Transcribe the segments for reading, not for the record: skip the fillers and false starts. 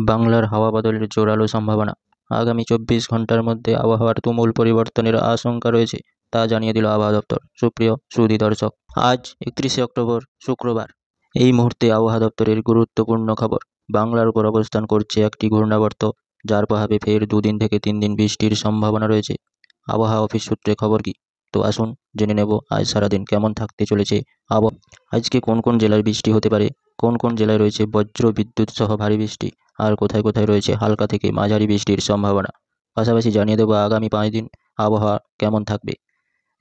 বাংলার হাওয়া বদলের জোরালো সম্ভাবনা। আগামী 24 ঘন্টার মধ্যে আবহাওয়ার তুমুল পরিবর্তনের আশঙ্কা রয়েছে, তা জানিয়ে দিল আবহাওয়া দপ্তর। সুপ্রিয় সুধী দর্শক, আজ 31শে অক্টোবর শুক্রবার। এই মুহূর্তে আবহাওয়া দপ্তরের গুরুত্বপূর্ণ খবর। বাংলার উপর অবস্থান করছে একটি ঘূর্ণাবর্ত, যার প্রভাবে ফের 2 দিন থেকে 3 দিন বৃষ্টির সম্ভাবনা রয়েছে। আবহাওয়া অফিস সূত্রে খবর কি? তো আসুন জেনে নেব আজ সারাদিন কেমন থাকতে চলেছে আবহাওয়া। আজকে কোন কোন জেলায় বৃষ্টি হতে পারে, কোন কোন জেলায় রয়েছে বজ্র বিদ্যুৎ সহ ভারী বৃষ্টি, আর কোথায় কোথায় রয়েছে হালকা থেকে মাঝারি বৃষ্টির সম্ভাবনা। পাশাপাশি জানিয়ে দেবো আগামী 5 দিন আবহাওয়া কেমন থাকবে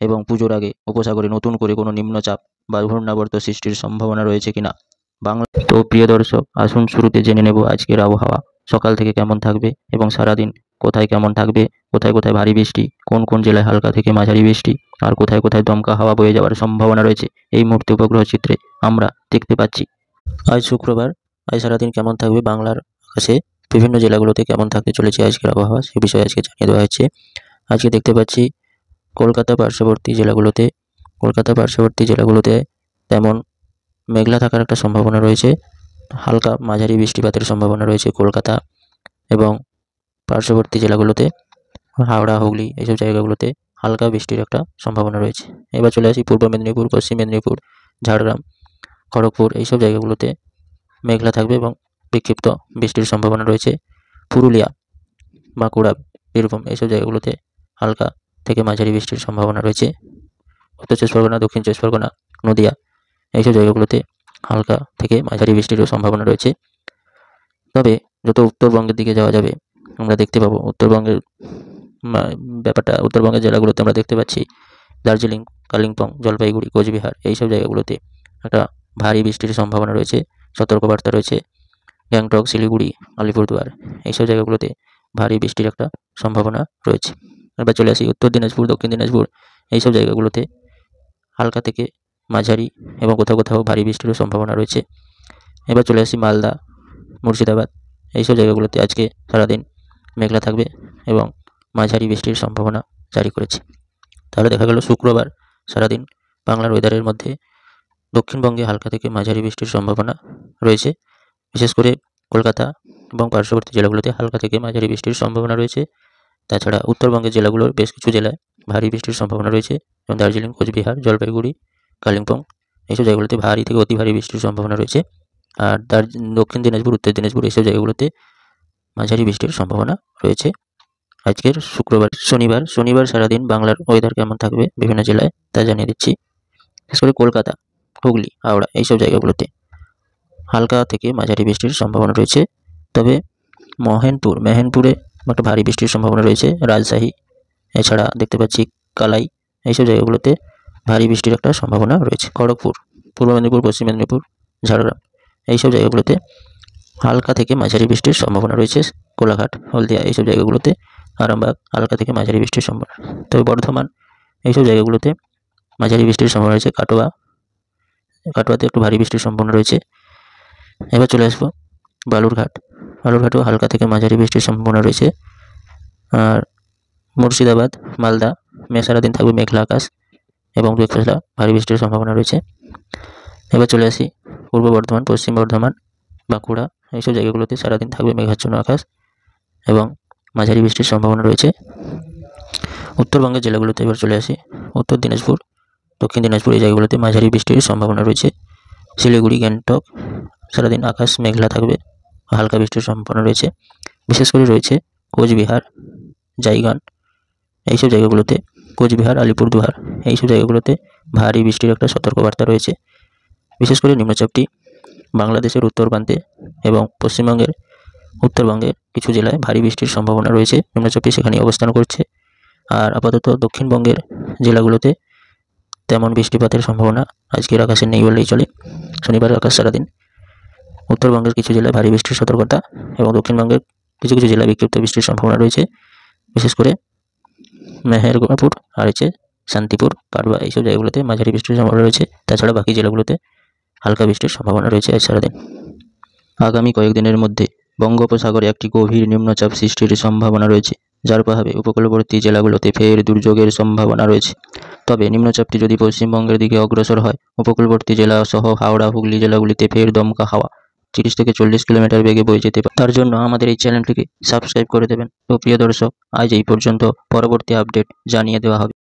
এবং পুজোর আগে উপসাগরে নতুন করে কোনো নিম্নচাপ বা ঘূর্ণাবর্ত সৃষ্টির সম্ভাবনা রয়েছে কিনা বাংলা। তো প্রিয় দর্শক, আসুন শুরুতে জেনে নেব আজকের আবহাওয়া সকাল থেকে কেমন থাকবে এবং সারাদিন কোথায় কেমন থাকবে, কোথায় কোথায় ভারী বৃষ্টি, কোন কোন জেলায় হালকা থেকে মাঝারি বৃষ্টি, আর কোথায় কোথায় দমকা হাওয়া বয়ে যাওয়ার সম্ভাবনা রয়েছে এই মুহূর্তে উপগ্রহ চিত্রে আমরা দেখতে পাচ্ছি। আজ শুক্রবার, আজ সারাদিন কেমন থাকবে বাংলার আকাশে, বিভিন্ন জেলাগুলোতে কেমন থাকতে চলেছে আজকের আবহাওয়া, সে বিষয়ে আজকে জানিয়ে দেওয়া হচ্ছে। আজকে দেখতে পাচ্ছি কলকাতা পার্শ্ববর্তী জেলাগুলোতে তেমন মেঘলা থাকার একটা সম্ভাবনা রয়েছে। হালকা মাঝারি বৃষ্টিপাতের সম্ভাবনা রয়েছে কলকাতা এবং পার্শ্ববর্তী জেলাগুলোতে, হাওড়া, হুগলি এইসব জায়গাগুলোতে হালকা বৃষ্টির একটা সম্ভাবনা রয়েছে। এবার চলে আসি পূর্ব মেদিনীপুর, পশ্চিম মেদিনীপুর, ঝাড়গ্রাম, খড়গপুর এইসব জায়গাগুলোতে মেঘলা থাকবে এবং বিক্ষিপ্ত বৃষ্টির সম্ভাবনা রয়েছে। পুরুলিয়া, বাঁকুড়া, বীরভূম এইসব জায়গাগুলোতে হালকা থেকে মাঝারি বৃষ্টির সম্ভাবনা রয়েছে। উত্তর চব্বিশ পরগনা, দক্ষিণ চব্বিশ পরগনা, নদিয়া এইসব জায়গাগুলোতে হালকা থেকে মাঝারি বৃষ্টিরও সম্ভাবনা রয়েছে। তবে যত উত্তরবঙ্গের দিকে যাওয়া যাবে আমরা দেখতে পাবো উত্তরবঙ্গের উত্তরবঙ্গের জেলাগুলোতে আমরা দেখতে পাচ্ছি দার্জিলিং, কালিম্পং, জলপাইগুড়ি, কোচবিহার এইসব জায়গাগুলোতে একটা ভারী বৃষ্টির সম্ভাবনা রয়েছে। সতর্কবার্তা রয়েছে। গ্যাংটক, শিলিগুড়ি, আলিপুরদুয়ার এইসব জায়গাগুলোতে ভারী বৃষ্টির একটা সম্ভাবনা রয়েছে। এবার চলে আসি উত্তর দিনাজপুর, দক্ষিণ দিনাজপুর এইসব জায়গাগুলোতে হালকা থেকে মাঝারি এবং কোথাও কোথাও ভারী বৃষ্টিরও সম্ভাবনা রয়েছে। এবার চলে আসি মালদা, মুর্শিদাবাদ এইসব জায়গাগুলোতে আজকে সারাদিন মেঘলা থাকবে এবং মাঝারি বৃষ্টির সম্ভাবনা জারি করেছে। তাহলে দেখা গেল শুক্রবার সারাদিন বাংলার ওয়েদারের মধ্যে দক্ষিণবঙ্গে হালকা থেকে মাঝারি বৃষ্টির সম্ভাবনা রয়েছে। বিশেষ করে কলকাতা এবং পার্শ্ববর্তী জেলাগুলোতে হালকা থেকে মাঝারি বৃষ্টির সম্ভাবনা রয়েছে। তাছাড়া উত্তরবঙ্গের জেলাগুলোর বেশ কিছু জেলায় ভারী বৃষ্টির সম্ভাবনা রয়েছে, যেমন দার্জিলিং, কোচবিহার, জলপাইগুড়ি, কালিম্পং এইসব জায়গাগুলোতে ভারী থেকে অতি ভারী বৃষ্টির সম্ভাবনা রয়েছে। আর দক্ষিণ দিনাজপুর, উত্তর দিনাজপুর এইসব জায়গাগুলোতে মাঝারি বৃষ্টির সম্ভাবনা রয়েছে। আজকের শনিবার সারাদিন বাংলার ওয়েদার কেমন থাকবে বিভিন্ন জেলায় তা জানিয়ে দিচ্ছি। বিশেষ করে কলকাতা, হুগলি, হাওড়া এইসব জায়গাগুলোতে হালকা থেকে মাঝারি বৃষ্টির সম্ভাবনা রয়েছে। তবে মেহেরপুরে একটা ভারী বৃষ্টির সম্ভাবনা রয়েছে। রাজশাহী, এছাড়া দেখতে পাচ্ছি কালাই এইসব জায়গাগুলোতে ভারী বৃষ্টির একটা সম্ভাবনা রয়েছে। খড়গপুর, পূর্ব মেদিনীপুর, পশ্চিম মেদিনীপুর, ঝাড়গ্রাম এইসব জায়গাগুলোতে হালকা থেকে মাঝারি বৃষ্টির সম্ভাবনা রয়েছে। কোলাঘাট, হলদিয়া এইসব জায়গাগুলোতে, আরামবাগ হালকা থেকে মাঝারি বৃষ্টির সম্ভাবনা। তবে বর্ধমান এইসব জায়গাগুলোতে মাঝারি বৃষ্টির সম্ভাবনা রয়েছে। কাটোয়াতে একটু ভারী বৃষ্টির সম্ভাবনা রয়েছে। এবার চলে আসবো বালুরঘাটেও হালকা থেকে মাঝারি বৃষ্টির সম্ভাবনা রয়েছে। আর মুর্শিদাবাদ, মালদা সারাদিন থাকবে মেঘলা আকাশ এবং দু এক পশলা ভারী বৃষ্টির সম্ভাবনা রয়েছে। এবার চলে আসি পূর্ব বর্ধমান, পশ্চিম বর্ধমান, বাঁকুড়া এইসব জায়গাগুলোতে সারাদিন থাকবে মেঘাচ্ছন্ন আকাশ এবং মাঝারি বৃষ্টির সম্ভাবনা রয়েছে। উত্তরবঙ্গের জেলাগুলোতে এবার চলে আসি উত্তর দিনাজপুর, দক্ষিণ দিনাজপুর এই জায়গাগুলোতে মাঝারি বৃষ্টির সম্ভাবনা রয়েছে। শিলিগুড়ি, গ্যাংটক সারাদিন আকাশ মেঘলা থাকবে, হালকা বৃষ্টির সম্ভাবনা রয়েছে। বিশেষ করে রয়েছে কোচবিহার, জাইগান এইসব জায়গাগুলোতে, কোচবিহার, আলিপুরদুয়ার এইসব জায়গাগুলোতে ভারী বৃষ্টির একটা সতর্কবার্তা রয়েছে। বিশেষ করে নিম্নচাপটি বাংলাদেশের উত্তর প্রান্তে এবং পশ্চিমবঙ্গের উত্তরবঙ্গের কিছু জেলায় ভারী বৃষ্টির সম্ভাবনা রয়েছে। নিম্নচাপটি সেখানে অবস্থান করছে। আর আপাতত দক্ষিণবঙ্গের জেলাগুলোতে তেমন বৃষ্টিপাতের সম্ভাবনা আজকের আকাশে নেই বললেই চলে। শনিবার আকাশ সারাদিন উত্তরবঙ্গের কিছু জেলায় ভারী বৃষ্টির সতর্কতা এবং দক্ষিণবঙ্গের কিছু কিছু জেলায় বিক্ষিপ্ত বৃষ্টির সম্ভাবনা রয়েছে। বিশেষ করে মেহেরপুর আর শান্তিপুর, কাটবা এইসব জায়গাগুলোতে মাঝারি বৃষ্টির সম্ভাবনা রয়েছে। তাছাড়া বাকি জেলাগুলোতে হালকা বৃষ্টির সম্ভাবনা রয়েছে আজ সারাদিন। আগামী কয়েকদিনের মধ্যে বঙ্গোপসাগরে একটি গভীর নিম্নচাপ সৃষ্টির সম্ভাবনা রয়েছে, যার প্রভাবে উপকূলবর্তী জেলাগুলোতে ফের দুর্যোগের সম্ভাবনা রয়েছে। তবে নিম্নচাপটি যদি পশ্চিমবঙ্গের দিকে অগ্রসর হয়, উপকূলবর্তী জেলা সহ হাওড়া, হুগলি জেলাগুলিতে ফের দমকা হাওয়া 30 থেকে 40 কিলোমিটার বেগে বয়ে যেতে পারে। তার জন্য আমাদের এই চ্যানেলটিকে সাবস্ক্রাইব করে দেবেন। তো প্রিয় দর্শক, আজ এই পর্যন্ত। পরবর্তী আপডেট জানিয়ে দেওয়া হবে।